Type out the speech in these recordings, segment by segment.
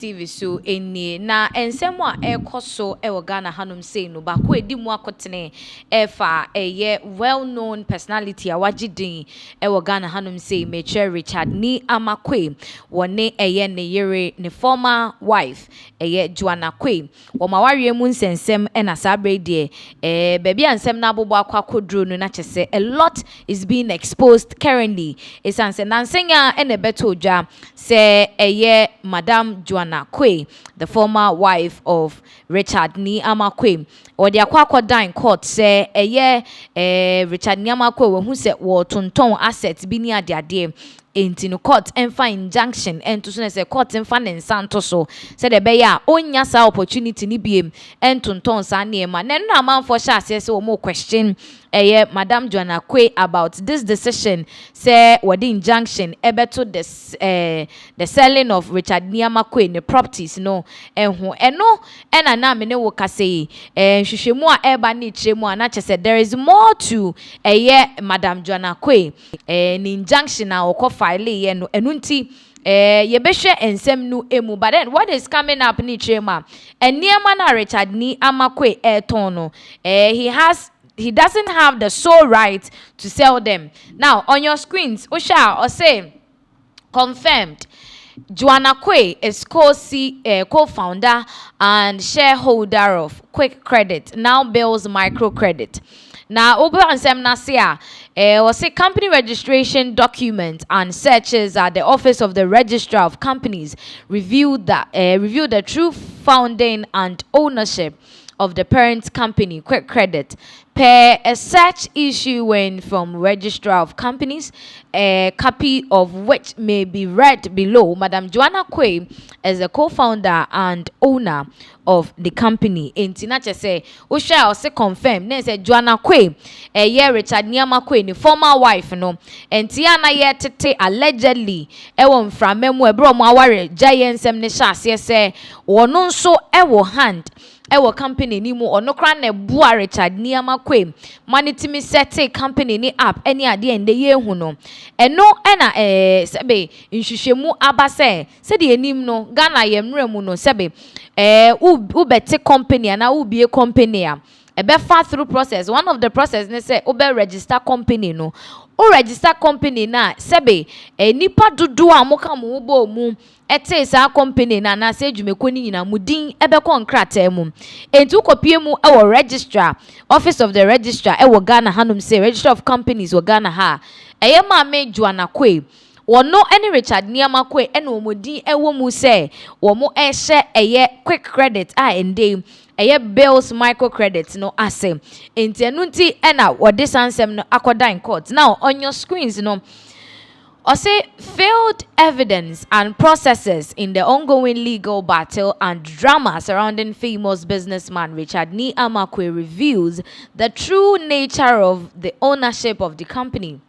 TV so eni na ensem a ekoso e Ghana hanom sei no ba ko edi mu akotene efa well known personality a wagidin e Ghana hanom sei Mature Richard Nii Armah wone ne yere ne former wife Joana Quaye wo mawarie mu nsensem na sabre de baby ansem na abobo akwakodro no na chese a lot is being exposed currently esanse nansenya na beto dwa se Madam Joana Quaye, the former wife of Richard Nii Armah or the akwakoda in court say Richard Nii Armah we who said wo tonton assets bi ni ade enti no court enfa injunction ento so say court enfa ne nsanto so said the beya onya sa opportunity ni biem entonton sa ne ma na no amanfo sha say wo mo question Madam Joana Quaye about this decision say what the injunction ebeto the selling of Richard Nii Armah ne properties no enho eno ena na me ne wo ka say hwehwemu a eba ne kiremu na che say there is more to Madam Joana Quaye ni injunction a wo file ye no enunti yebehwe ensem nu emu. But then what is coming up ni chema eniema na Richard Nii Armah ton no he doesn't have the sole right to sell them. Now on your screens Osha or say confirmed Joana Quaye is co-founder and shareholder of Quick Credit, now Bills Microcredit. Now, over and sem nasia, was a company registration document and searches at the Office of the Registrar of Companies reviewed the true founding and ownership of the parent company, Quick Credit, per a search issuing from Registrar of Companies, a copy of which may be read below. Madam Joana Quaye is a co-founder and owner of the company. Intinache say, Usha say confirm. Then say Joana Quaye, Richard Nii Armah ni former wife no. Entiana ye tete allegedly won from memu ebro mo aware giant sem ne sha say wono nso wo hand ewo company ni mu onokra na bua Richard Nii Armah manitimi sete company ni app eni ade ende ye hu no eno na sebe nhwehwemu abase se de enim no Ghana ye mremu no sebe ubete company na ubie company a ebe fast through process. One of the process ne say ube register company no o register company na sebe nipa dudu a moka mu bo mu ete sa company na say dwumeko ni nyina mudin ebe ko nkrata mu entu kopie mu e wo registrar office of the registrar e wo Ghana hanom say Registrar of Companies wo Ghana ha ma me Joana Quaye wono any Richard Nii Armah ene omodin ewo mu say wo mo ehye Quick Credit ende Bills Microcredit no ase enti enunti ena wode sansem no akoda in court. Now on your screens no or say failed evidence and processes in the ongoing legal battle and drama surrounding famous businessman Richard Nii Armah reveals the true nature of the ownership of the company.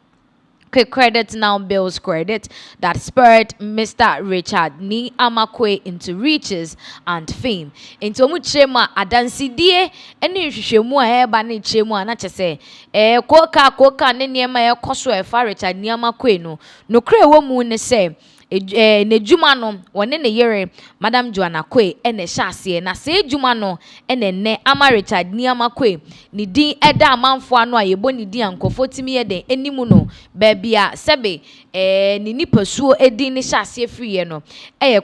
Quick Credit, now Bills Credit, that spurred Mr. Richard Nii Armah into riches and fame. Into muchema adansidie eni hwehwemu a eba ne chemu anache se koka ne niema ekoso efa Richard Nii Armah no kre wo mu ne se ne juma no wone ne yere Madam Joana Quaye ene hyase na se juma no ene ne ama Richard Nii Armah ni din eda amanfo ano a yebo ni din ankofo timi ye den enimu no bia sebe ni nipasuo edin ne hyase free no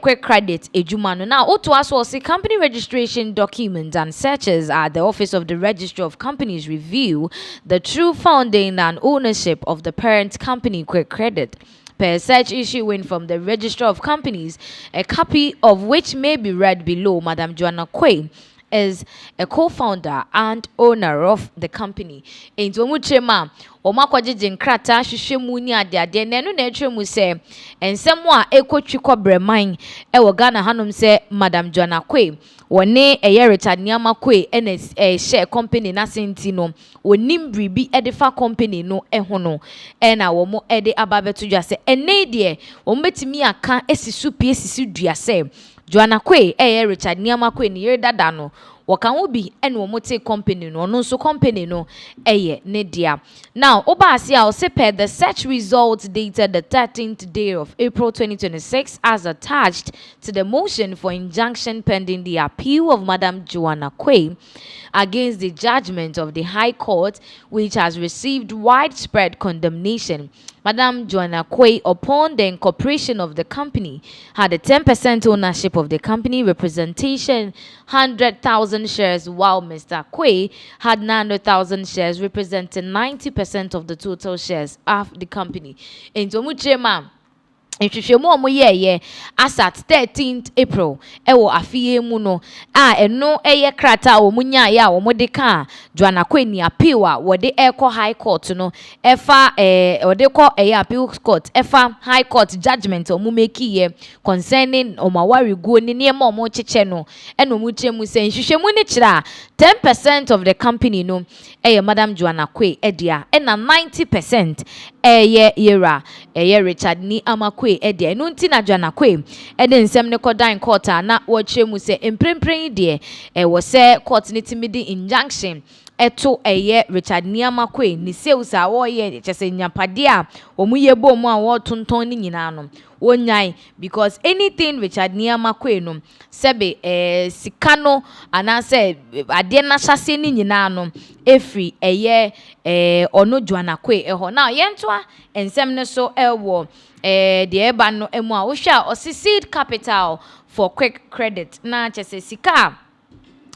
Quick Credit ejuma no. Now oto aso say company registration documents and searches at the Office of the Registrar of Companies review the true founding and ownership of the parent company Quick Credit. Per search issuing from the Registrar of Companies, a copy of which may be read below. Madam Joana Quaye is a co-founder and owner of the company. Into muchema omakwaje nkrata hwehwemu ni ade nenu na etwemu se ensemo a ekotwi kobreman wo Ghana hanom se Madam Joana Quaye wone Richard Nii Armah ene share company na senti no onim bribi edefa company no ho no na wo mo ede ababeto dwa se ene de wo metimi aka esisu pie esisu dua se Joana Quaye Richard Nii Armah ni yere dada no waka wo bi ene omo te company no no so company no eye ne dia. Now oba asia say per the search results dated the 13th day of April 2026 as attached to the motion for injunction pending the appeal of Madam Joana Quaye against the judgment of the High Court, which has received widespread condemnation. Madam Joana Quaye, upon the incorporation of the company, had a 10% ownership of the company, representation 100,000 shares, while Mr. Quaye had 900,000 shares, representing 90% of the total shares of the company. In Tomuchema, nhwehwemu omo ye as at 13th April ewo afie mu no eno eye krata omo nya ya omo de ka Joana Quaye ni appeal a wode eko high court no efa wode ko appeal court efa high court judgment omo make ye concerning omawari guo ni niema omo cheche no eno mu chemu se nhwehwemu ni kira 10% of the company no Madam Joana Quaye edia na 90% yera Richard Nii Armah edia no nti na Joana Quaye de nsem ne kodan court na wo chemu se emprempren de wo se court ne timidi injunction eto Richard Nii Armah ni sales a wo ye chese nyapade a omuye bom a wo tonton ni nyina no wonyai because anything Richard Nii Armah no sebe sikano anase ade na hyase ni nyina no efri ono Joana Quaye ho now yentoa ensem ne so ewo the eba no emu a wo hwa seed capital for quick credit na chese sika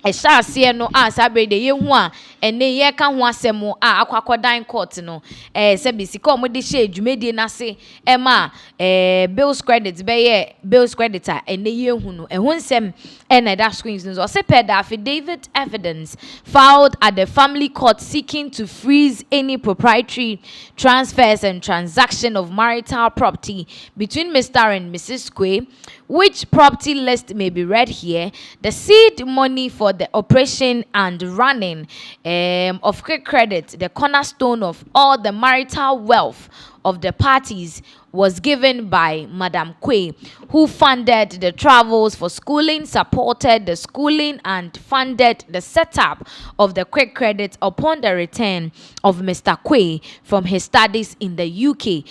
ese no sabre de ye hu a ene ye ka ho asemo akwakodan court no se bisika omo de hye adwumedie na se ema bills credit be ye bills creditor ene ye hu no ehun nsem ena that screens no se per the affidavit evidence filed at the family court seeking to freeze any proprietary transfers and transaction of marital property between Mr. and Mrs. Quaye, which property list may be read here. The seed money for the operation and running of quick credit, the cornerstone of all the marital wealth of the parties, was given by Madam Quaye, who funded the travels for schooling, supported the schooling, and funded the setup of the quick credit upon the return of Mr. Quaye from his studies in the UK.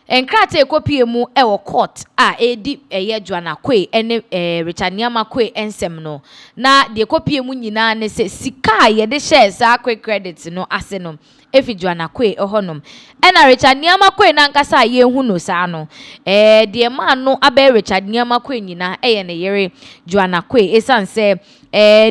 Enkrate ekopie mu ewo court edi Joana Quaye ene Richard Nii Armah ensem no na de ekopie mu nyina ne se sika ye de share sa quick credit no ase no efi Joana Quaye honom ena Richard Nii Armah na nkasa ye hu no sa no de ma no abe Richard Nii Armah nyina ne yere Joana Quaye esanse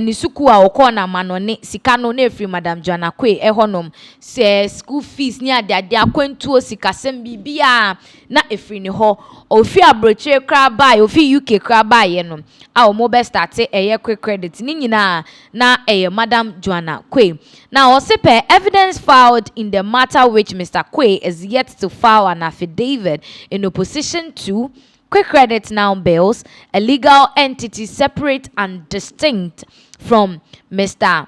ni suku a okọ na manone sika no na efri Madam Joana Quaye honom se school fees ni ade akwantuo sika sem bibia na efri ni ho ofi abroche kra buy ofi UK kra buy no a o mo be start quick credit ni nyina na Madam Joana Quaye. Now also per evidence filed in the matter which Mr. Quaye is yet to file an affidavit in opposition to quick credit now bills, a legal entity separate and distinct from Mr.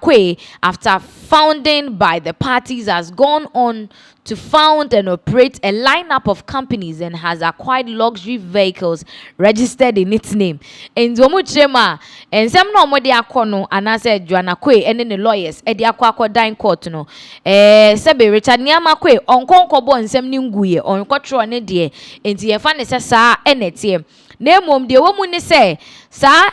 Quaye after founding by the parties, has gone on to found and operate a lineup of companies and has acquired luxury vehicles registered in its name. And Zomuchema and some no more de akono anase Joana Quaye and the lawyers e de akwa dine court no sebe Richard Nii Armah onkonkobo nsem ni nguye onkotro ne de enti ye fa ne sesa enetie na emom de wo mu ni se sa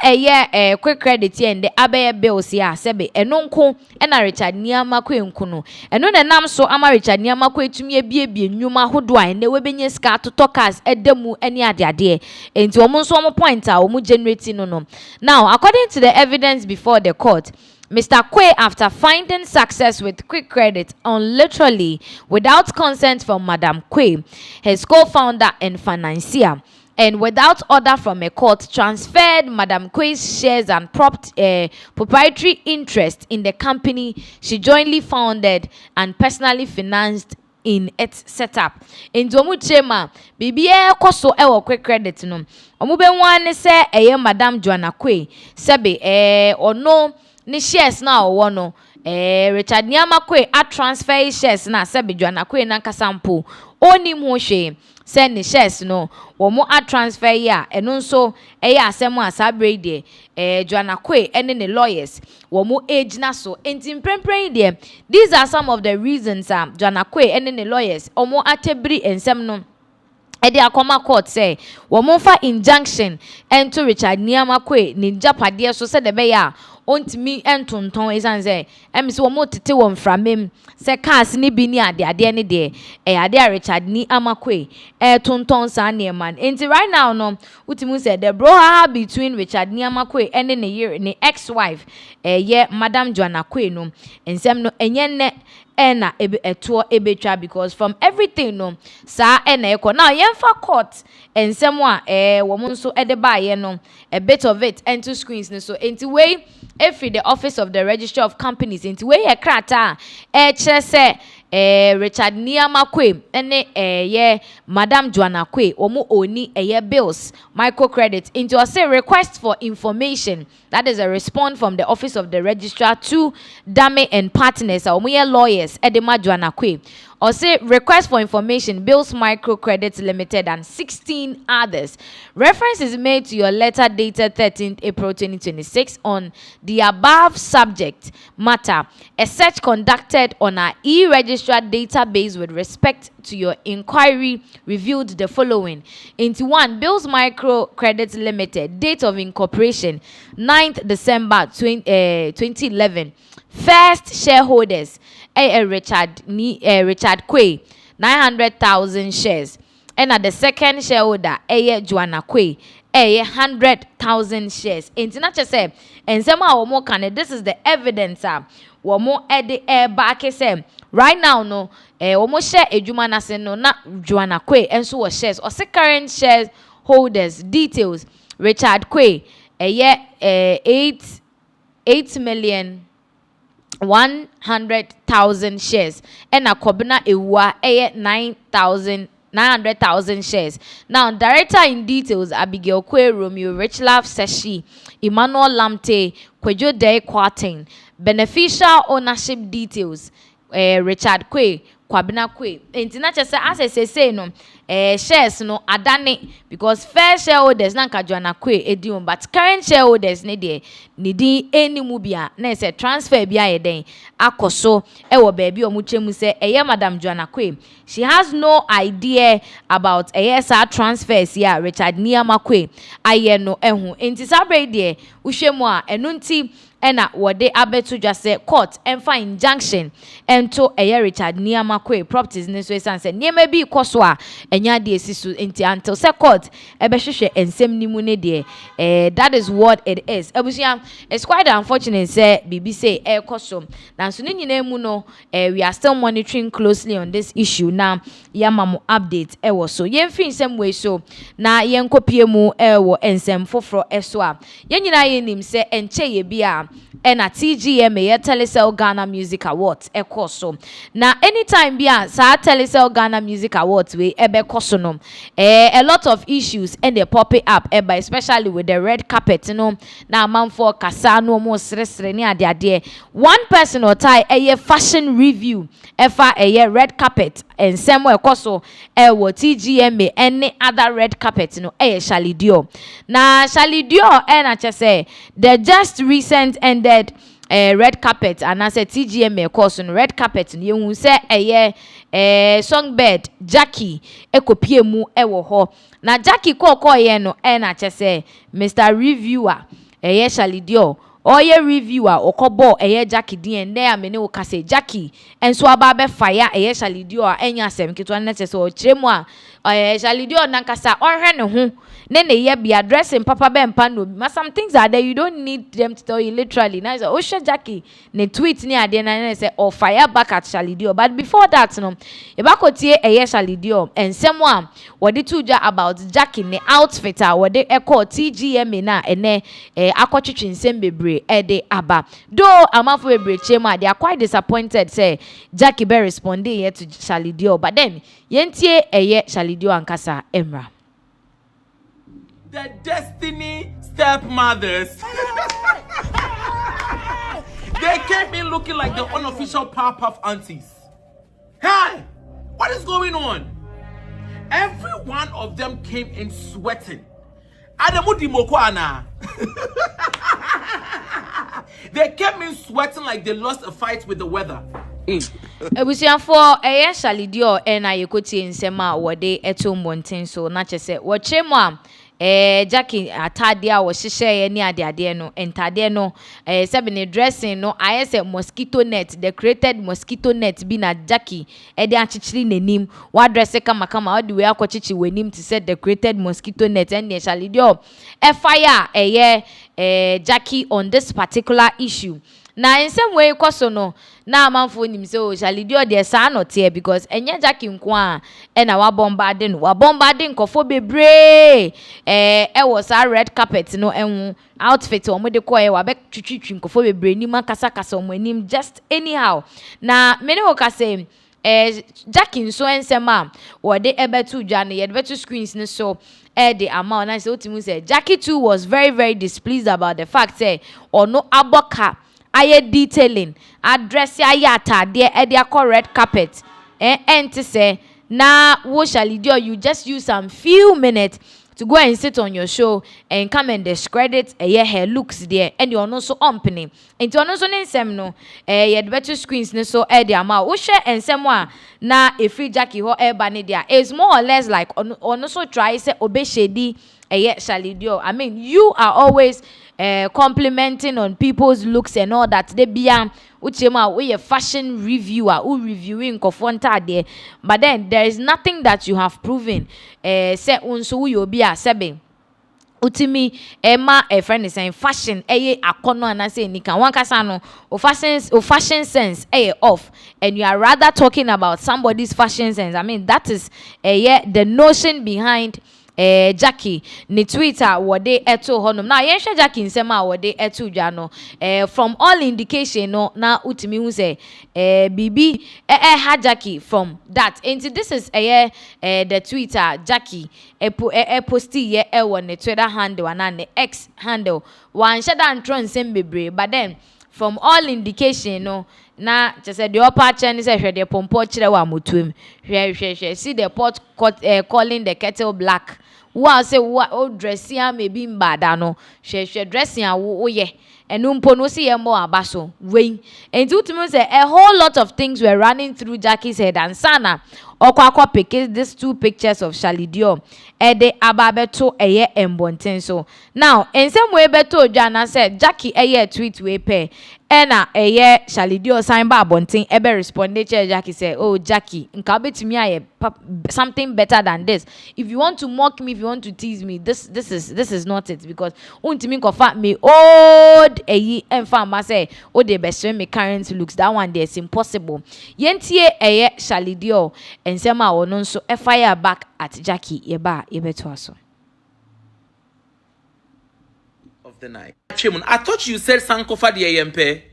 quick credit ye nde abaye bills ya sebe enonko na Richard Nii Armah nko no eno na nam so ama Richard Nii Armah etumi ebiebie nnwuma hodo a ene webenye ska totokas edemu eni ade enti omo nso omo point a omo generate no. Now according to the evidence before the court, Mr. Quaye, after finding success with quick credit unilaterally without consent from Madam Quaye, his co-founder and financier, and without order from a court, transferred Madam Quaye's shares and proprietary interest in the company she jointly founded and personally financed in its setup. In Zomuchema, BBA koso ewo quick credit no. Omube wane se Madam Joana Quaye sebe ono ni shares na owo no Richard Nii Armah a transfer shares na sebe Joana Quaye na kasampo oni mo hwe send the shares no womo a transfer ya eno nso eya asem a sabre de Joana Quaye and the lawyers womo agina so enti mprempren de these are some of the reasons Joana Quaye and the lawyers omo atebri ensem no Edi akoma court say womonfa injunction ento Richard Nii Armah Quaye ni japade so se de be ya ontimi entonton esan say emse womo tete won framem se cars ni bi ni ade ne de ade Richard Nii Armah Quaye tonton sa ne man enti right now no utimu say the brouhaha between Richard Nii Armah Quaye and ne ex-wife Madam Joana Quaye no ensem no enye ne ena ebetwa because from everything no sa ena ekọ now yemfa court ensem a womo nso edeba ye no a bit of it into screens no so enti we every the office of the registrar of companies enti we ye krata kire se Richard Nii Armah Quaye ene Madam Joana Quaye omo oni bills microcredit into a request for information. That is a response from the office of the registrar to Dame and Partners omo lawyers edema Joana Quaye or say request for information bills microcredit limited and 16 others. Reference is made to your letter dated 13th April 2026 on the above subject matter. A search conducted on our e-registrar database with respect to your inquiry revealed the following. Into 1, Bills Microcredit Limited, date of incorporation 9th December 2011. First shareholders Richard Quaye 900,000 shares, and at the second shareholder Joana Quaye 100,000 shares. International say and some more can this is the evidence womo back say right now no womo share ejuma na se no na Joana Quaye enso wo shares or current shares holders details Richard Quaye 8,100,000 shares and a Kobina Ewa 900,000 shares. Now, director in details Abigail Quaye, Romeo Richlove Seshi, Emmanuel Lamte, Kwejo Day Quartin. Beneficial ownership details Richard Quaye, Kwabena Quaye. International as I say no shares no adane because first shareholders na ka Joana Quaye edium but current shareholders ne de nidi enimu bia na say transfer bia yeden akoso wo baabi o mu chemu say Madam Joana Quaye. She has no idea about sa transfers here Richard Nii Armah Quaye aye no ehu enti sabre de uhwemu a enu nti ena wode abeto dwase court enfa injunction ento Richard Nii Armah Quaye properties ne so esan niema bi koso a enya de esisu enti until se court ebehwehwe ensem nimu ne de that is what it is. Ebusia it's quite unfortunate say BBC koso nanso ne nyina mu no we are still monitoring closely on this issue na yamamu update ewo so yemfi nsem we so na yenkopie mu ewo ensem foforo eso a yenyina yenim se enche ye bia ena TGM Telecel Ghana Music Awards ekoso na anytime bia sa Telecel Ghana Music Awards we ebe koso no a lot of issues and they pop it up especially with the red carpet no na manfo kasa no mo sresre ni ade one person or tie a fashion review efa red carpet and somewhere koso wo TGM any other red carpet no Charlie Dior na Charlie Dior na say the just recent ended red carpet and as a TGM course on red carpet you will say songbird Jackie ekopie mu ewo ho na Jackie ko ye no na say Mr. Reviewer Charlie Dior oye reviewer okobo Jackie din na amene wo ka say Jackie enso aba be fire Charlie Dior enya asem keto na chese o kiremu a Charlie Dior na nkasa onhwe ne ho ne ye be addressing papa be mpa no but some things are there you don't need them to tell you literally na so o Jackie ne tweet ni ade na say or fire back at Charlie Dior but before that no e ba kotie Charlie Dior ensem a wodi tuja about Jackie ne outfit a wodi call TGM na ene akotwetwe nsem bebre ede aba though amafo bebre chema they are quite disappointed say Jackie be responding here to Charlie Dior but then yentie Charlie Dior ankasa emra. The Destiny stepmothers. They came in looking like the unofficial Powerpuff aunties. Hey, what is going on? Every one of them came in sweating. Adamudi Mokwana. They came in sweating like they lost a fight with the weather. Ebusiafo eye Shalidio na yekoti nsema wode eto monten so na chese wo chemu a Jackie atade a wo hyehyɛ ni ade no entade no sebe ne dressing no ayese mosquito net, decorated mosquito net bi na Jackie de achichiri nenim wa dress kama all the way akochichi wenim to set decorated mosquito net and Shalidio fire Jackie on this particular issue. Na in some way koso no na amanfo nim se o Shalidio de sa no tie because enye Jackie nko a na wa bombarding nkofo bebre was sa red carpet no enwu outfit o mo de koye wa be twitwitwi nkofo bebre ni makasa kasa o manim just anyhow na mene wo ka say Jackie nso ensema wo de ebetu dwa no ye de betu screens ni so the amount na say otimu say Jackie too was very very displeased about the fact say ono aboka aye detailing address aye atade e dia correct carpet enti say na wo Shalidio you just use some few minutes to go and sit on your show and come and discredit her looks there and you also opening enti ono so nsem no ye de better screens ne so e dia ma wo hwe ensem a na efri Jackie ho e ba ne dia is more or less like ono so try say obeshedi Shalidio. I mean, you are always complimenting on people's looks and all that. They be uchema we a fashion reviewer who reviewing kofonta there. But then there is nothing that you have proven. Say unso you be a sebe. Utimi Emma a friend is saying fashion akono anase nika wankasa no o fashion sense off and you are rather talking about somebody's fashion sense. I mean that is the notion behind Jackie ni Twitter wode eto honum na yenhwe Jackie nsema wode eto dwa no from all indication no na utimi hu say bibi ha Jackie from that and this is the Twitter Jackie posti ye won ne Twitter handle and ne X handle wan shada ntro nsem bebre but then from all indication no na just the upper chain say hwe de pompo kire wa motuem hwe see the pot calling the kettle black. Wa say what dressing maybe mbada no hwe dressing a wo ye enumpo no see yemo abaso we and ultimately say a whole lot of things were running through Jackie's head and sana okwa pick these two pictures of Shalidio de ababeto embonten so now in some way beto Joanna said Jackie tweet we pay ena Shalidio sign ba abonten ebe responded Jackie said oh Jackie nka betimi aye something better than this. If you want to mock me, if you want to tease me, this is not it because untimi kofa me old enfama say oh the best me current looks that one there is impossible yentie Shalidio and sema wono so fire back at Jackie yebeto aso Of the night. I thought you said Sankofa the AMP.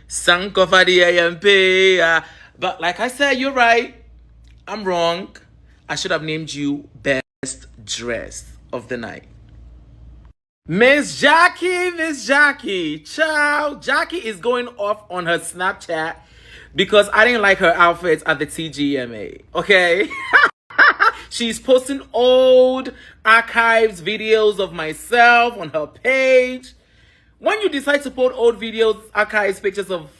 Sankofa the AMP. But like I said, you're right. I'm wrong. I should have named you Best Dressed of the Night. Miss Jackie. Ciao. Jackie is going off on her Snapchat because I didn't like her outfits at the TGMA. Okay? She's posting old archives, videos of myself on her page. When you decide to put old videos, archives, pictures of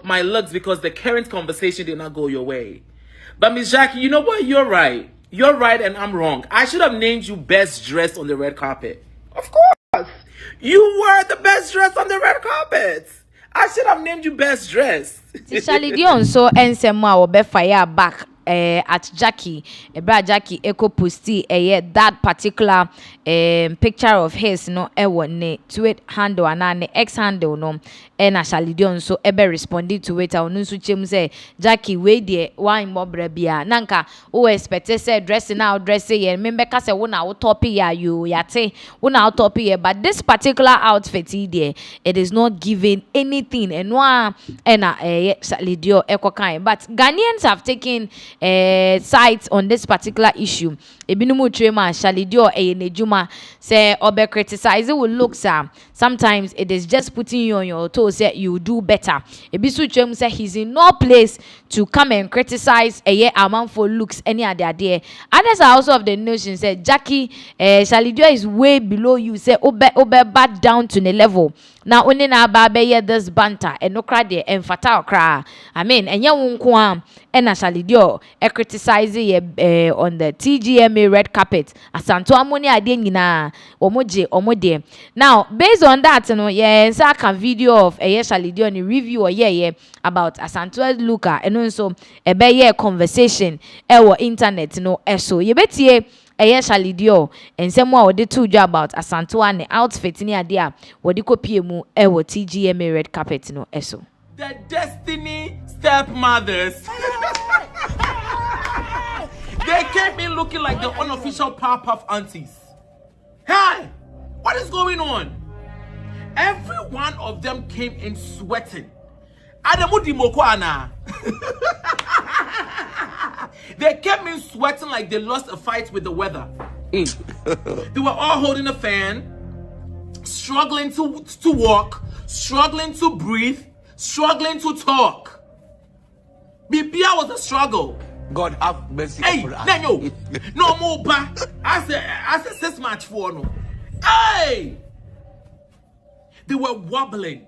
my looks because the current conversation did not go your way. But Miss Jackie, you know what? You're right. You're right and I'm wrong. I should have named you Best Dressed on the red carpet. Of course. You were the best dressed on the red carpet. I should have named you Best Dressed. Shalidio so ensema obe fire back at Jackie Jackie echo posti that particular picture of his no ne tweet handle and X handle no na Shalidio so ebe responded to it onu so chem say Jackie we de wine mobra bia nanka o expect say dressing ye member ka say wona wo top ya you yate wona top ye but this particular outfit there it is not giving anything and na Shalidio ekokan but Ghanaians have taken sides on this particular issue. Ebinumu trema Shalidio nejuma say obe criticize will look sometimes it is just putting you on your toes say you do better. Ebisu Chem say he's in no place to come and criticize a man for looks any other day. Others are also of the notion say Jackie Shalidio is way below you. Say obe bad down to the level. Now only na babe this banter and no cry there and fatal cry. I mean and ya won't and Shalidio criticize on the TGMA red carpet. Asanto amoni ade nyina omoje. Now based on that, you know, yeah, so I can video of Shalidio and review or about Asanto's looker and also a conversation internet, you know, so you betie Shalidio and someone would do about Asanto and outfit ni idea what you copy mu TGMA red carpet, you know, so. The Destiny stepmothers. They came in looking like the unofficial Powerpuff aunties. Hey, what is going on? Every one of them came in sweating. Adamudi Mokwana. They came in sweating like they lost a fight with the weather. They were all holding a fan, struggling to walk, struggling to breathe, struggling to talk. BPR was a struggle. God have mercy upon us. Hey, no more back. I said 6 match for no. Hey, they were wobbling.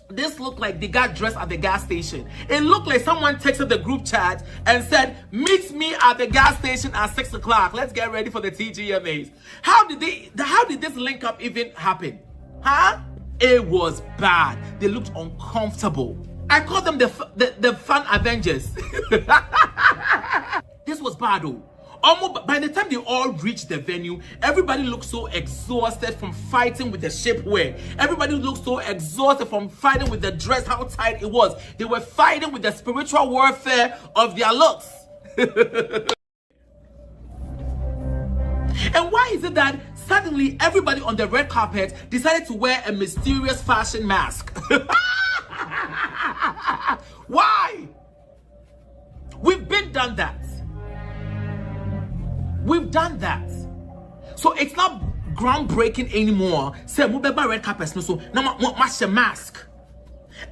This looked like they got dressed at the gas station. It looked like someone texted the group chat and said, "Meet me at the gas station at 6 o'clock. Let's get ready for the TGMAs." How did this link up even happen? Huh? It was bad. They looked uncomfortable. I call them the fun Avengers. This was bad though. Almost by the time they all reached the venue, everybody looked so exhausted from fighting with the shapewear. Everybody looked so exhausted from fighting with the dress, how tight it was. They were fighting with the spiritual warfare of their looks. And why is it that suddenly everybody on the red carpet decided to wear a mysterious fashion mask? Why? We've been done that. We've done that. So it's not groundbreaking anymore. Say mubeba red carpet no so now match a mask.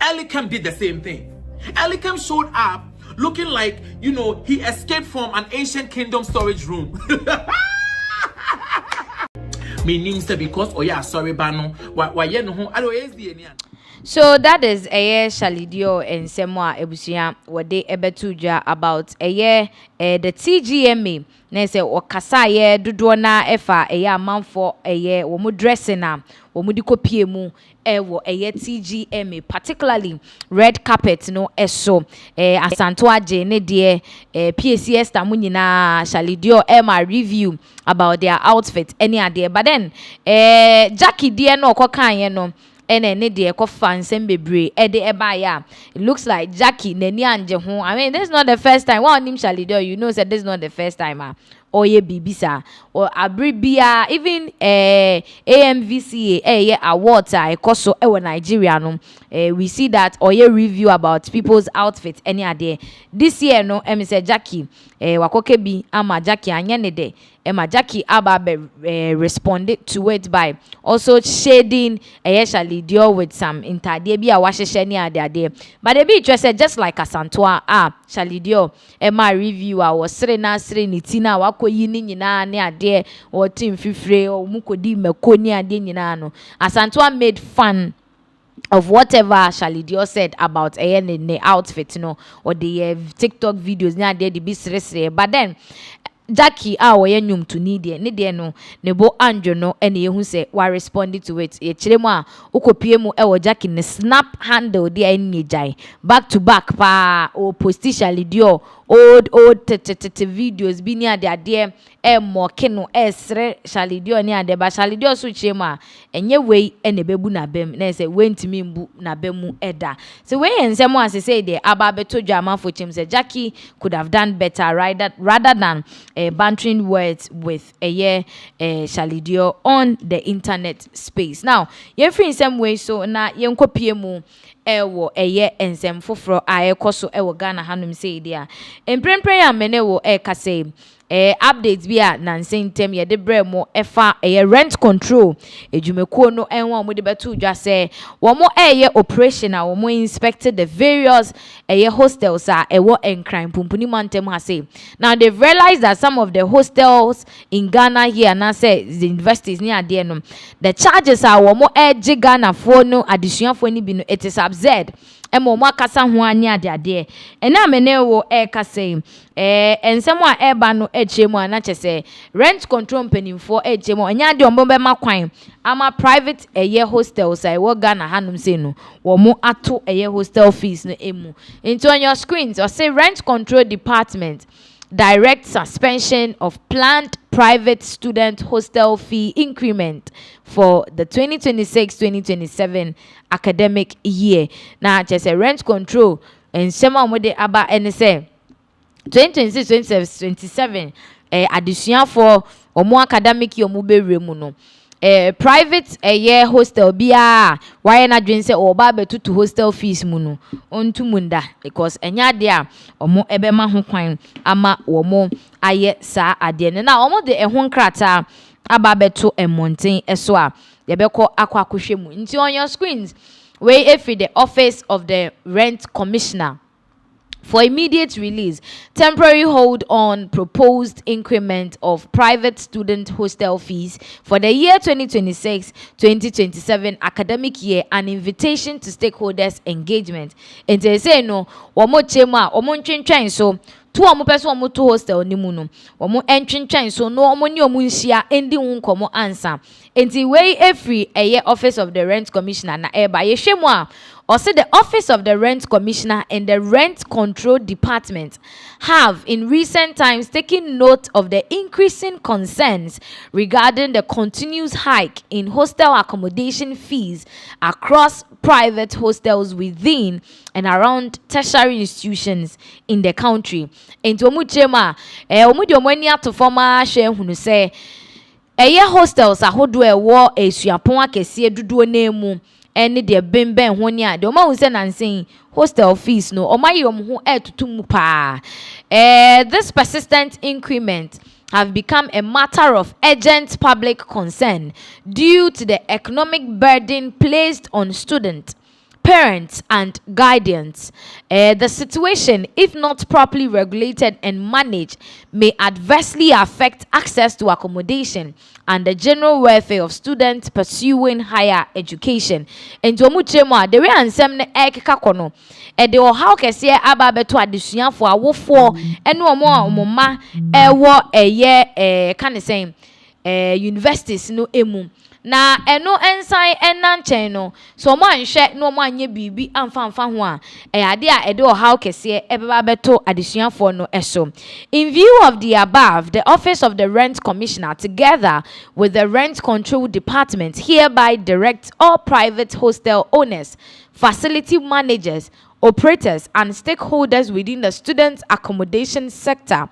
Elikem did the same thing. Elikem showed up looking like, you know, he escaped from an ancient kingdom storage room. Meaning say because oh yeah, sorry bano why no ho I don't the So that is Shalidio and Semwa Ebusia what they ebetuja about the TGMA. Na say okasa ye dodo na efa man for wo mu dressing na wo mu di kopie mu wo TGMA, particularly red carpet no eso Asanto Aje ne de PACS ta mu nyina Shalidio ma review about their outfit any ade, but then Jackie de no okokan ye no ene ne de ekofa nsem bebre de eba ya. It looks like Jackie nani anje ho. I mean, this is not the first time. One nim Shalidio, you know, said this is not the first time. Oye bibisa or abribia even AMVCA awards ekoso Nigeria no. We see that oye review about people's outfits any day this year no. Say Jackie wakoke bi ama Jackie anyane de Emma Jackie Ababe responded to it by also shading Shalidio with some intade bi a wahye ni ade, but they be just like Asantoa Shalidio Emma reviewer was sre ni tina wakoyi ni nyina ne ade or team fifre or mukodi mekoni ade nyina no. Asantoa made fun of whatever Shalidio said about the outfit, you know, or the TikTok videos near there the be sre, but then Jackie we nyum to need ne no nebo anjo no ene yehu se wa responded to it e kire mu a ukopie mu Jackie ne snap handle there ene jai back to back pa o posti Shalidio old videos bi ni ade moke no sre Shalidio ni ade ba Shalidio so kire mu a enye wei ene bebu na bem na se wentimi mbu na bemu eda so we ensem as say there aba beto dwama for chim say Jackie could have done better rather than bantering words with Shalidio on the internet space. Now, you free in some way so na yenkopie mu ewo ensem foforo a ekoso ewo Ghana hanum say dia. Emprempre ya mene wo kase updates bi a nansen tem ye de bre mo efa rent control ejumekuo no enwa mo de beto dwa se wo mo operation a wo mo inspected the various hostels a ewo enkran pumpuni mantem ha say. Now they've realized that some of the hostels in Ghana here na say the universities near there no, the charges are wo mo Ghana for no addition for ni bi no, it is absurd. Emo makasa ho anya ade ena mene wo ka say ensemo a eba no echemu ana chese rent control mpanimfo echemu anya de ombo be makwan ama private hostels I wo Ghana hanum say no wo mo ato hostel fees no emu into on your screens or say rent control department direct suspension of planned private student hostel fee increment for the 2026-2027 academic year. Now, just a rent control and some of the aba and say 2026-2027 addition for or more academic year mube remuno. Private hostel biya why na dwen say oba betutu hostel fees muno ontu munda because enya dia omo ebema ho kwan ama omo aye sa ade ne na omo de ho nkrata aba beto emonten eso a ye beko akwakohwe mu nti on your screens we efi the office of the rent commissioner for immediate release, temporary hold on proposed increment of private student hostel fees for the year 2026-2027 academic year, an invitation to stakeholders engagement. And they say no, omo chema, omo ntwentwen so to omo person omo to hostel ni mu no, omo entwentwen so no omo ni omo nhia endi nkomo answer. Enti wey every office of the rent commissioner na eba ye hwemu a also, the Office of the Rent Commissioner and the Rent Control Department have in recent times taken note of the increasing concerns regarding the continuous hike in hostel accommodation fees across private hostels within and around tertiary institutions in the country. And to omuchema, omudi to former share hunu say, hostels ahodo ewo esuapon akese duduo nemu. Any de bemben honia de oma unse nansen hostel fees no oma yom ho etutum pa this persistent increment have become a matter of urgent public concern due to the economic burden placed on students, parents and guardians. The situation, if not properly regulated and managed, may adversely affect access to accommodation and the general welfare of students pursuing higher education. And to muchema, the way ansem ne ekeka kono. De o how kese aba beto adesuafo awofo ene omoma ewo kan say universities no emu. Na eno ensan enanchen no so mo anhwe no mo anye bibi amfa ho a ade a ede o how kese ebeba beto adesuafo no eso. In view of the above, the Office of the Rent Commissioner together with the Rent Control Department hereby directs all private hostel owners, facility managers, operators and stakeholders within the student accommodation sector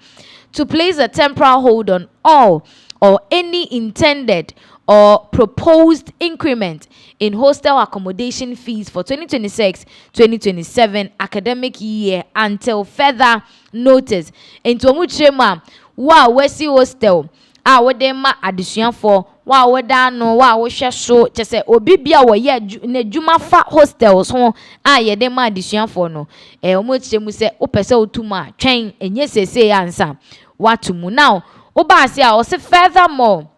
to place a temporary hold on all or any intended or proposed increment in hostel accommodation fees for 2026-2027 academic year until further notice. Into omuchema wa wesi hostel a wode ma adesuafo wa woda no wa wo hwe so chese obi bia wo ye na djuma fa hostels ho a ye de ma adesuafo no omuchemu se opese otuma twen enye sese ansa watumu. Now obase a o se furthermore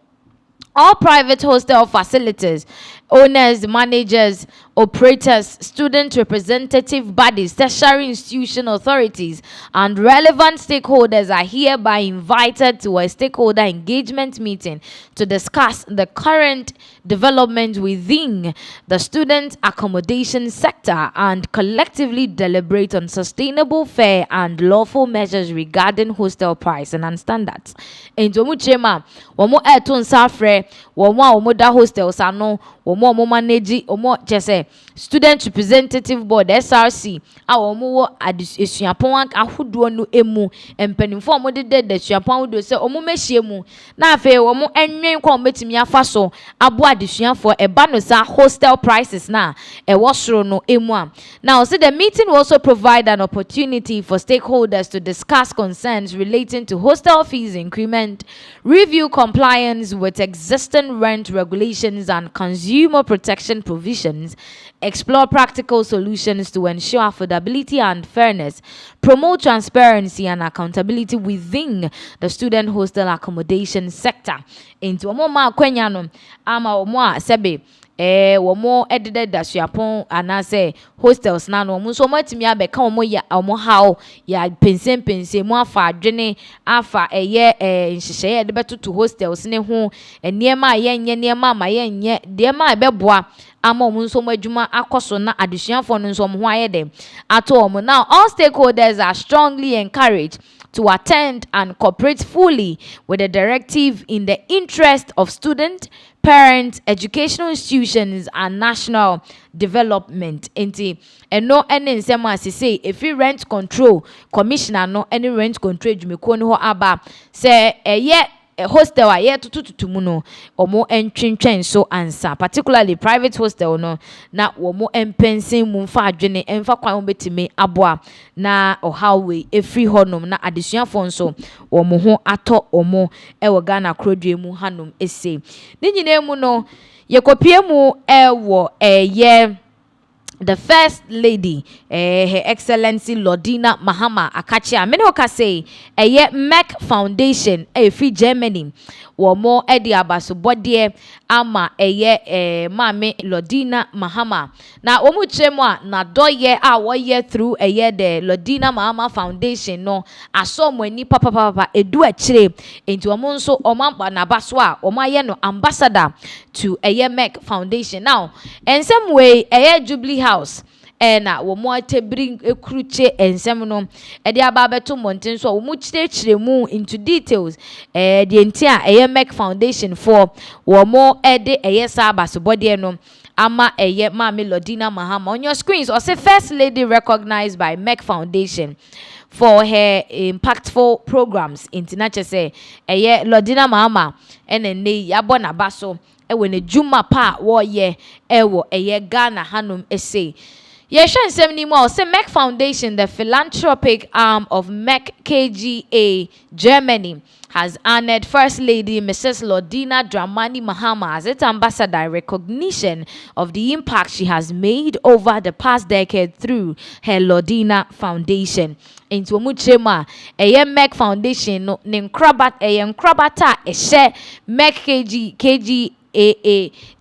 all private hostel facilities, owners, managers, operators, student representative bodies, tertiary institution authorities, and relevant stakeholders are hereby invited to a stakeholder engagement meeting to discuss the current development within the student accommodation sector and collectively deliberate on sustainable, fair, and lawful measures regarding hostel price and standards. In Jomuchema, Womo Etun Safre frɛ wɔn a wɔn da hostels ano wɔn a wɔn manage wɔn kyɛ sɛ student representative board SRC a wɔn wɔ esuapɔn ahodoɔ no emu mpanimfoɔ a wɔn deda esuapɔn ahodoɔ sɛ wɔn mɛhyia mu na afei wɔn ɛnwen kɔ wɔn bɛtumi afa so abo adesuafoɔ ɛba no sa hostel prices na ɛwɔ soro no emu a. Now, so the meeting will also provide an opportunity for stakeholders to discuss concerns relating to hostel fees increment, review compliance with existing rent regulations and consumer protection provisions, explore practical solutions to ensure affordability and fairness, promote transparency and accountability within the student hostel accommodation sector. Into Omoma Kwenyano, ama Omoa Sebe. Womo edede da suapon anase hostels na no mo so matimi abeka omo ya omo how ya pensen mo afa adwene afa nhyehyeye de betoto hostels ne ho niema yenye niema ma yenye de ma ebeboa ama omo so mo adwuma akoso na adesuafo no so mo ho ayede ato omo. Now all stakeholders are strongly encouraged to attend and cooperate fully with the directive in the interest of students, parents, educational institutions, and national development. Enti eno ene nsema say if you rent control commissioner no any rent control dwumeko ne ho aba say hostel a ye tututu mu no omo entwentwen so ansa particularly private hostel no na omo empensin mu mfa adwene emfa kwan mo betime aboa na ohawe efri honom na adesuafo nso omo ho ato omo ewo Ghana krodwe mu hanom ese ni nyina mu no yekopie mu ewo the First Lady, Her Excellency Lordina Mahama Akachia. Many oka say, MEC Foundation, free Germany. Womo edi abaso bodie ama mame Lordina Mahama. Na omu chemwa na doye a woye through the Lordina Mahama Foundation no aso mweni papa edu achire into omonso omamba na baswa omaye no ambassador to MEC Foundation. Now, in some way Jubilee House na womo atebring ekruche ensem no e de aba beto monten so womo chirechire mu into details de entia MEC Foundation for womo de sabaso body no ama mame Lordina Mahama. On your screens or say First Lady recognized by MEC Foundation for her impactful programs. International say Lordina Mahama ene yabona baso when a juma pa wo ewo Ghana hanum essay. Yeshan semni mo say MEC Foundation, the philanthropic arm of MEC KGA Germany, has honored First Lady Mrs. Lordina Dramani Mahama as its ambassador in recognition of the impact she has made over the past decade through her Lordina Foundation. Into muchema MEC Foundation no nkrabata MEC KGA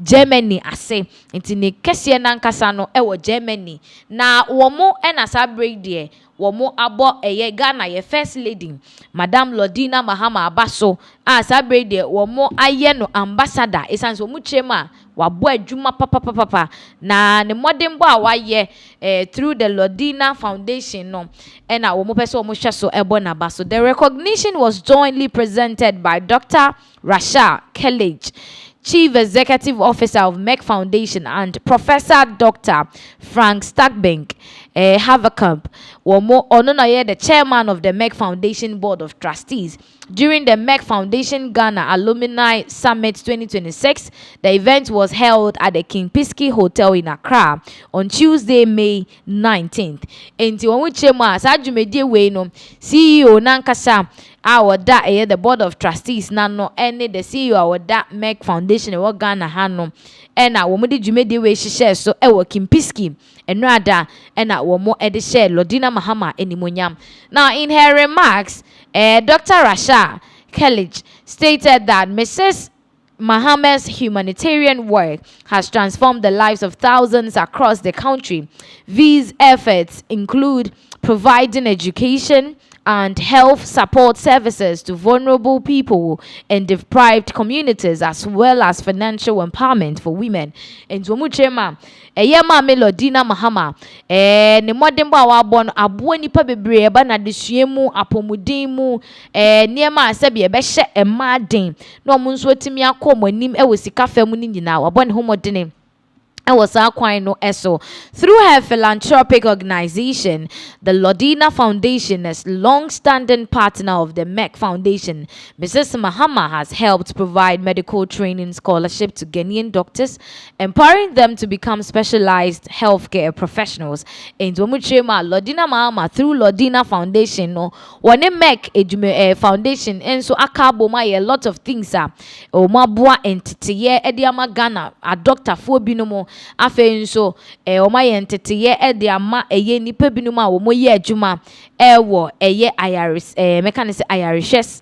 Germany ase nti ne kese na nkasa no ewo Germany na womo na sabre de womo abo Ghana ye First Lady Madam Lordina Mahama abaso a sabre de womo aye no ambassador esanso mu chema wabo adwuma papa na ne modern bo a waye through the Lordina Foundation no na womo pese womo hwe so ebo na baso. The recognition was jointly presented by Dr. Rasha Kellage, Chief Executive Officer of MEC Foundation, and Professor Dr. Frank Stackbank Haverkamp, the chairman of the MEC Foundation Board of Trustees. During the MEC Foundation Ghana Alumni Summit 2026, the event was held at the King Pisky Hotel in Accra on Tuesday, May 19th. Enti wonwu chema sajumedie we no CEO nankasa our that the Board of Trustees nano any the CEO our that MEC Foundation e Ghana hano ena wo mudi dwumedie we hihye so e wo King Pisky eno ada ena wo mo e de share Lordina Mahama enimonyam. Now in her remarks, Dr. Rasha Kellage stated that Mrs. Mahama's humanitarian work has transformed the lives of thousands across the country. These efforts include providing education, and health support services to vulnerable people in deprived communities, as well as financial empowerment for women. And Zomuchema, Eyama Melodina Mahama, ne modern Bawabon, Abuani Pabebre, Bana Disiemu, Apomudimu, Niema Sebi, Beshe, and Madin, no Munswetimia Como, Nim Ewesika Femuni now, Abon Homodine. Was no eso through her philanthropic organization, the Lodina Foundation, as long-standing partner of the MEC Foundation. Mrs. Mahama has helped provide medical training scholarship to Ghanaian doctors, empowering them to become specialized healthcare professionals. In Dwomuchema, Lodina Mahama through Lodina Foundation, no one MEC foundation, and so akaboma a lot of things are mabua entity ye ediama Ghana a doctor for binomo. Afen so oma ye ntete de ama eye nipa binum a wo ye adwuma wo eye iris mechanics iris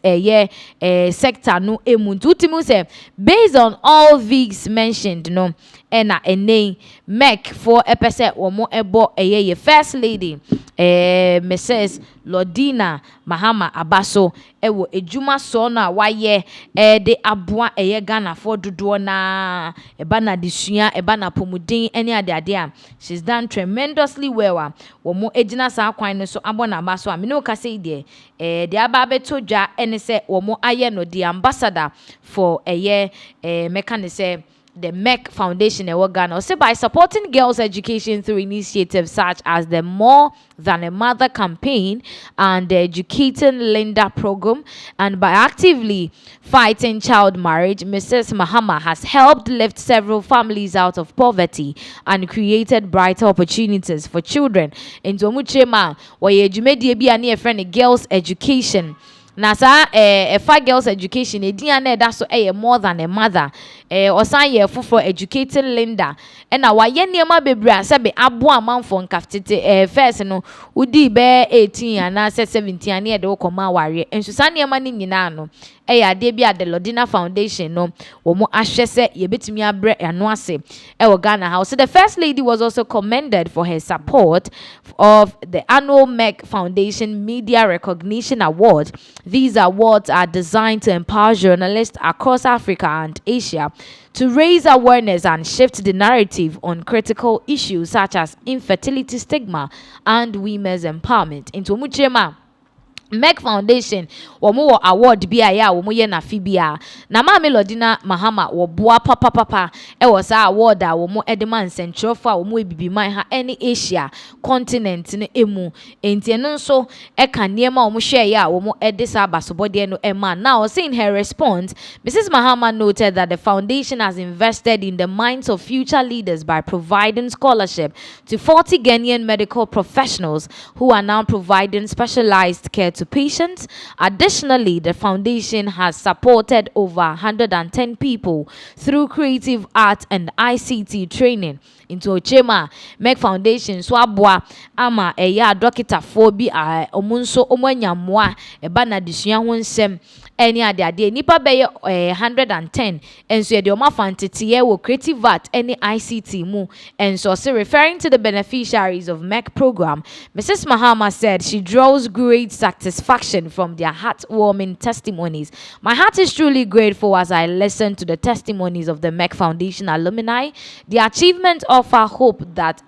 sector no emuntu timu say based on all these mentioned no ena ene MEC for epese wo mo ebo eye first lady Mrs. Lodina Mahama Abaso ewo ejuma so na waye de aboa eye Ghana for dodo na eba na disua eba na pomudin any ade a she's done tremendously well wo mo ejina sa kwan no so abona Abaso a me no ka say de aba beto dwa ene se wo mo aye no the ambassador for eye mechanic say the MEC Foundation in Ghana, so by supporting girls' education through initiatives such as the More Than a Mother campaign and the Educating Linda program, and by actively fighting child marriage, Mrs. Mahama has helped lift several families out of poverty and created brighter opportunities for children. In Zomuchema, where you made a friend girls' education. Nasa for girls education ediane da so More Than a Mother osan ye for educating Linda na waye niema bebre asebe abo amanfo nkaftete first no udi be 18 ana 17 ane de okoma ware enso san niema ni nyina no ade bia the Lodina Foundation no wo mo ahwese ye betumi abre ano ase Ghana House. So the first lady was also commended for her support of the annual MEC Foundation Media Recognition Award. These awards are designed to empower journalists across Africa and Asia to raise awareness and shift the narrative on critical issues such as infertility stigma and women's empowerment. Into Muchema MEC Foundation womo award bia ya womo ye na fibia na ma Melodina Mahama wo boa papa was sa award a womo edema nsentrofa womo ebibiman ha any Asia continent ne emu enti eno nso eka niema womo hwe ya womo edisa basobode no ema. Now seeing her response, Mrs. Mahama noted that the foundation has invested in the minds of future leaders by providing scholarship to 40 Ghanaian medical professionals who are now providing specialized care to patients. Additionally, the foundation has supported over 110 people through creative art and ICT training. Into Ochema MEC Foundation so aboa ama eya dokita fo bi omunso omanyamwa eba na disua ho nsem eni ade nipa be 110 enso ye de oma fantete wo creative art any ICT mu. And so referring to the beneficiaries of MEC program, Mrs. Mahama said she draws great satisfaction from their heartwarming testimonies. My heart is truly grateful as I listen to the testimonies of the MEC Foundation alumni. The achievement offer hope that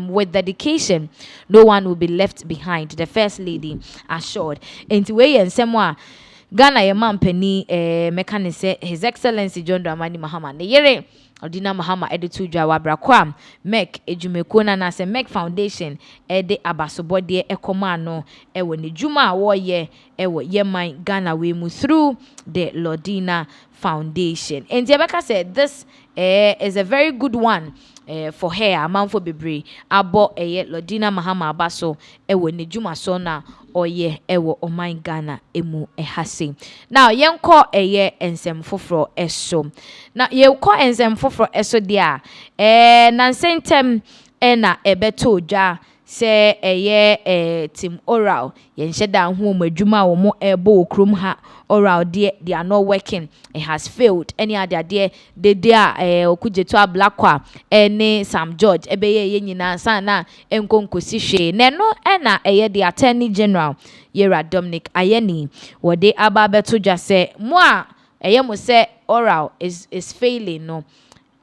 with dedication no one will be left behind, the first lady assured. Into way and semwa Ghana ye mampeni mechanic say His Excellency John Dramani Mahama ne yere Lodina Mahama editu dwa wabrakwa MEC ejumekona na se MEC Foundation ede abasobode ekoma no ewo ne juma awo ye ewo yeman Ghana we mu through the Lodina Foundation. And Yabeka said this is a very good one for her amanfo bebre abo Lodina Mahama abaso ewo ne juma so na oye ewo oman Ghana emu ehase. Now yenko ensem foforo eso. Now yenko ensem foforo eso dia na sentem na ebeto dwa se team oral yen sheda ho madwuma wo mo ebo okrom ha oral they are not working, it has failed. Any other there they okuje to ablakwa any Sam George ebeye ye nyina sana enkonkosi hwe neno na the attorney general Yera Dominic Ayeni wo de ababeto dwa se mo a mo se oral is failing no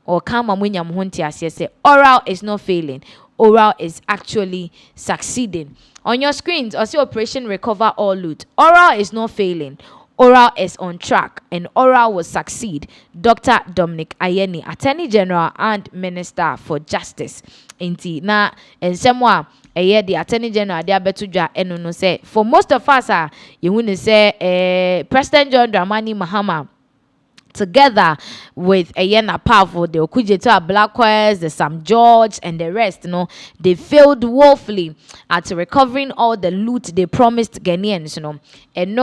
or kama mwenya mhonti asye se oral is not failing, oral is actually succeeding. On your screens, or see Operation Recover All Loot. Oral is not failing. Oral is on track and oral will succeed. Dr. Dominic Ayeni, Attorney General and Minister for Justice. Inti na ensemwa the Attorney General de abetuja eno say for most of us you want to say President John Dramani Mahama together with Ayena Powerful, the Okujeta Blackwells, the Sam George, and the rest, they failed woefully at recovering all the loot they promised Ghanaians, And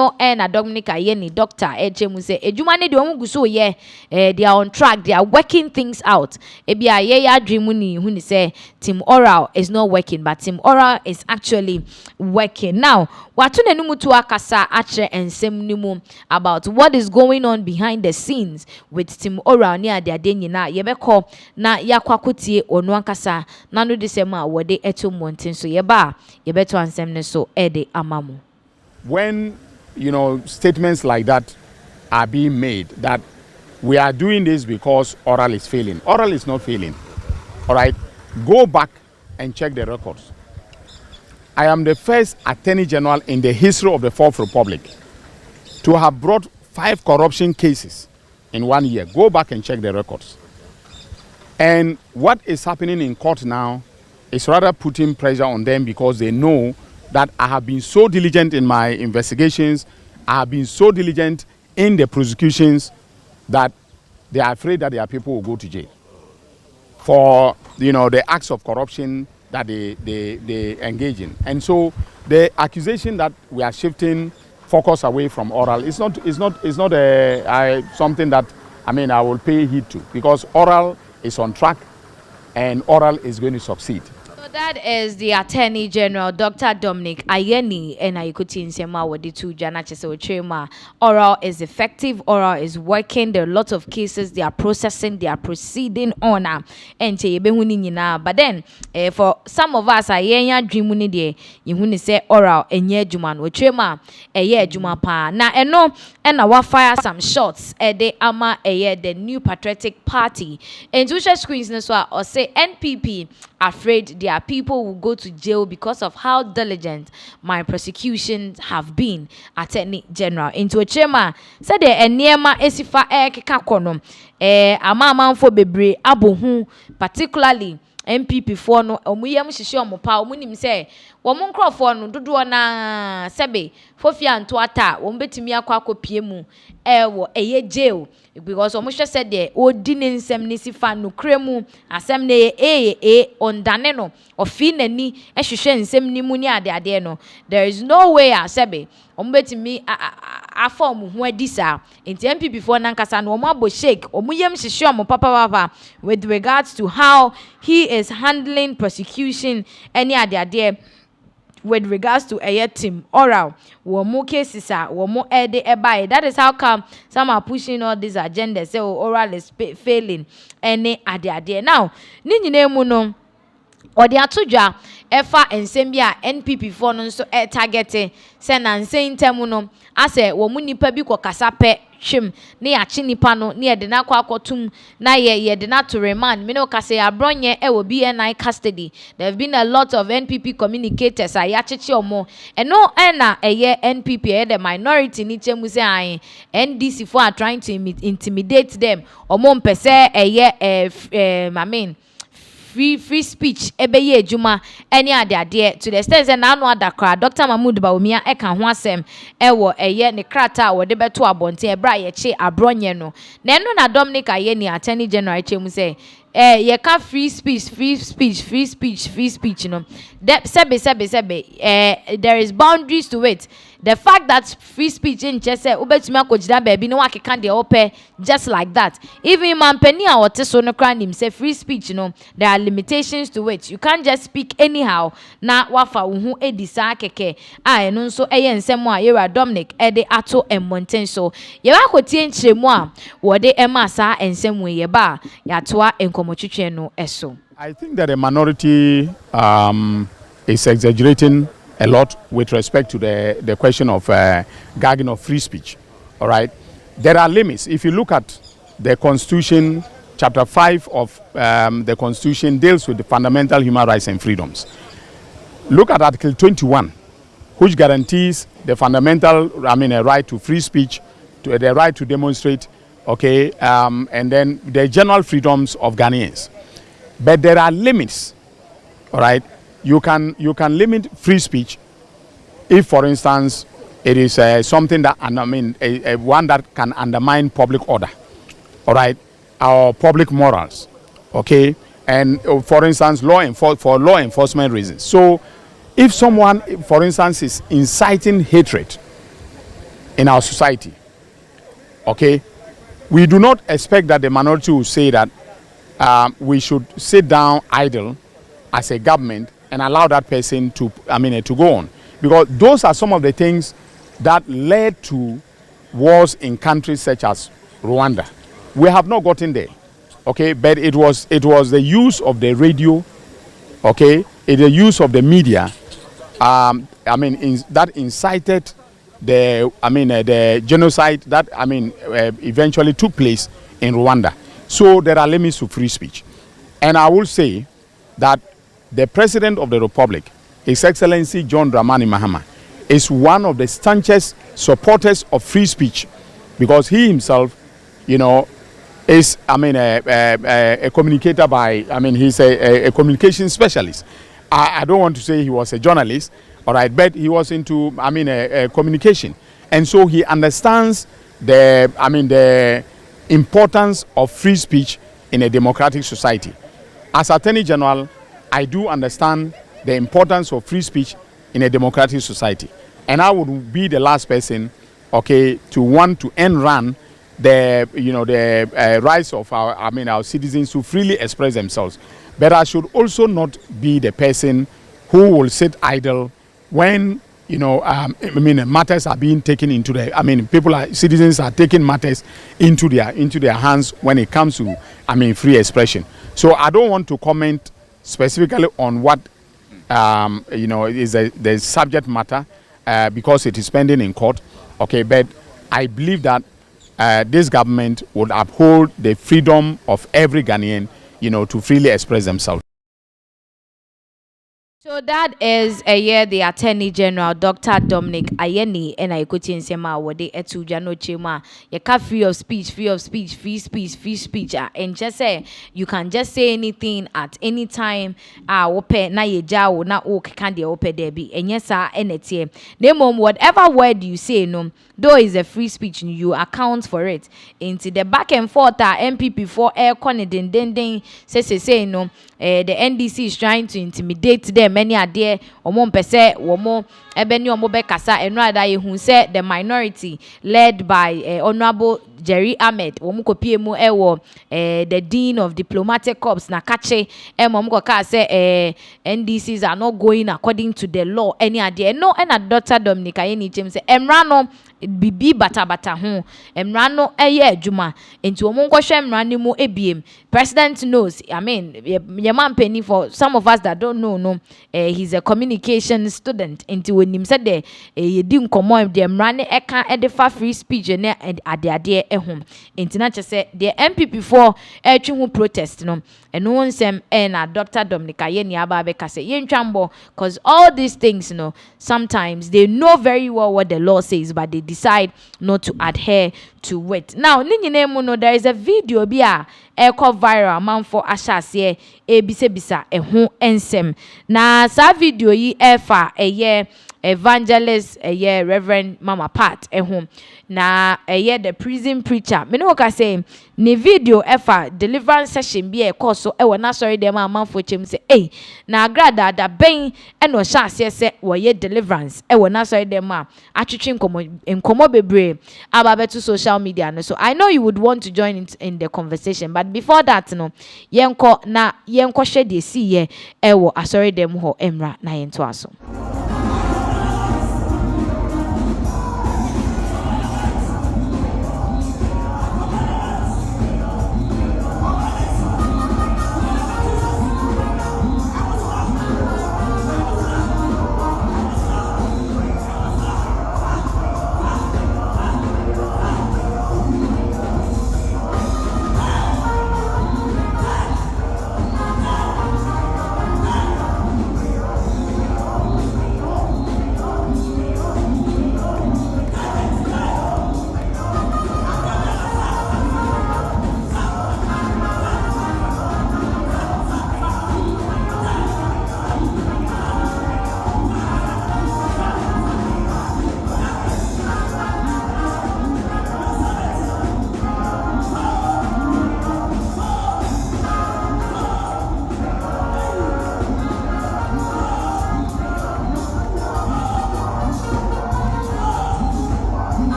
Dominic Ayeni, Doctor Ejemu say, Ejumane de Omuguso, they are on track, they are working things out. Ebia ye dreamuni who say Team Oral is not working, but Team Oral is actually working. Now, watune numutu akasa ache and semnimu about what is going on behind the scenes with Team Oral near their denyina yebeko na yakwakutie onu ankasa nanu de sema wode eto montin so yeba yebeto ansemne so ede amamu. When statements like that are being made that we are doing this because oral is failing. Oral is not failing. All right, go back and check the records. I am the first Attorney General in the history of the Fourth Republic to have brought 5 corruption cases in 1 year. Go back and check the records. And what is happening in court now is rather putting pressure on them because they know that I have been so diligent in my investigations, I have been so diligent in the prosecutions that they are afraid that their people will go to jail for the acts of corruption that they engage in. And so the accusation that we are shifting focus away from oral is not something that I will pay heed to, because oral is on track and oral is going to succeed. So that is the Attorney General, Dr. Dominic Ayeni, and I could see with the two Jana. Oral is effective, oral is working. There are lots of cases they are processing, they are proceeding on. But then, for some of us, I dream you say oral and ye juman, which juma pa. Now, and I fire some shots at the ama the New Patriotic Party. And to share screens, or say NPP afraid their people will go to jail because of how diligent my prosecutions have been. Attorney General into a chairman said the enema esifa kekakono ama for bebre abohu, particularly MPP for no omuyam hihye omopa omunim say womo nkrofo no dodo na sebe fofia nto ata wo betimi akopie mu wo eye jail because omo hwe said the odi ne nsem ne sifa no kremu asem ne ondane no ofi nani ehwehwe nsem ni mu ni ade no. There is no way asebe omo betimi afom ho adisa enti MPP for nankasa no omo abo shake omuyam hihye omo papa with regards to how he is handling prosecution any ade with regards to a team oral womo cases womo ede ebai. That is how come some are pushing all these agendas say oral is failing any ade now ni nyina mu no odi atodwa efa ensem bia NPP for no so target say na nsem temu no ase womo nipa bi kokasa pe twem ne yachi nipa no ne yede na akwakotum na yede na to remand me no kase abronye e wo BNI custody. There have been a lot of NPP communicators ayachichi omo eno na NPP the minority ni chemu say an NDC for are trying to intimidate them omo mpese free speech ebeye ejuma any ade to the extent say na anu adakra Dr. Mahmood Bawumia eka ho asem ewo ne krata wo de beto abonte ebra ye che abronye no na eno na Dominic Ayeni Attorney General chemu say ye ka free speech no sebe there is boundaries to it. the fact that free speech in just say ubetumi akogida baby no akeka de ope just like that. Even mampeni a wote so no kra nim say free speech no, there are limitations to it. You can't just speak anyhow na wafa uhu edisa keke a eno nso eye nsem a yera Dominic ede ato emmonten so ye ba kotie nkyeremu a wode ema saa ensem we ye ba ya toa enkomotwetwe no eso. I think that the minority is exaggerating a lot with respect to the question of gagging of free speech. All right, there are limits. If you look at the Constitution, Chapter 5 of the Constitution deals with the fundamental human rights and freedoms. Look at Article 21, which guarantees the fundamental, right to free speech, to the right to demonstrate, okay, and then the general freedoms of Ghanaians. But there are limits, all right? You can limit free speech if, for instance, it is something that, one that can undermine public order, all right, or public morals, okay? And for instance, for law enforcement reasons. So if someone, for instance, is inciting hatred in our society, okay, we do not expect that the minority will say that we should sit down idle as a government and allow that person to, to go on. Because those are some of the things that led to wars in countries such as Rwanda. We have not gotten there, okay? But it was the use of the radio, okay? The use of the media, that incited the genocide that eventually took place in Rwanda. So there are limits to free speech. And I will say that the President of the Republic, His Excellency John Dramani Mahama, is one of the staunchest supporters of free speech, because he himself, is a communicator by, he's a communication specialist. I don't want to say he was a journalist, all right, but he was into, communication. And so he understands the importance of free speech in a democratic society. As Attorney General, I do understand the importance of free speech in a democratic society. And I would be the last person, okay, to want to run the rights of our citizens to freely express themselves. But I should also not be the person who will sit idle when matters are being taken into citizens are taking matters into their hands when it comes to free expression. So I don't want to comment specifically on what is the subject matter because it is pending in court. Okay, but I believe that this government would uphold the freedom of every Ghanaian, to freely express themselves. So that is the Attorney General, Dr. Dominic Ayeni, and I could in Sema, what they etu jano chema, you free of speech, free speech, and just say, you can just say anything at any time, ope na ye jawo na o kande ope debi, and yes, enete. Name whatever word you say, no, though is a free speech, you account for it. Into the back and forth, MPP for air conning, then say, no, the NDC is trying to intimidate them. Many are there, omo mpese, womo, ebeni omo be kasa, and rather you say the minority led by Honorable Jerry Ahmed, womo kopie mu ewo, the Dean of Diplomatic Corps, na kache, momo ka say, NDCs are not going according to the law, any idea. No, and Dr. Dominic Ayeni James say, emrano, bibi bata ho, emrano eye juma, into omo kwashe emrani mu ebiem. President knows, your man penny for some of us that don't know, no, he's a communication student. Into when him said there, you didn't come on the Mrane Eka Edefa free speech and ade home. Into not just say the MPP for who protest, no, and no one sem and Dr. Dominic Ayeni Ababeka say yen chambo, cause all these things, sometimes they know very well what the law says, but they decide not to adhere to it. Now, there is a video bia echo viral man for ashase bisa ensem na sa video yi efa evangelist Reverend Mama Pat na the prison preacher me no ka say ne video efa deliverance session bi e koso e wona sorry dem amanfo chem se na agrada da ben e no sha ase se wo ye deliverance e wona sorry dem a atwetwe nkomo bebre aba beto social media no. So I know you would want to join in the conversation, but before that no yenko hwe de si ye e wo asori dem ho emra na yento aso.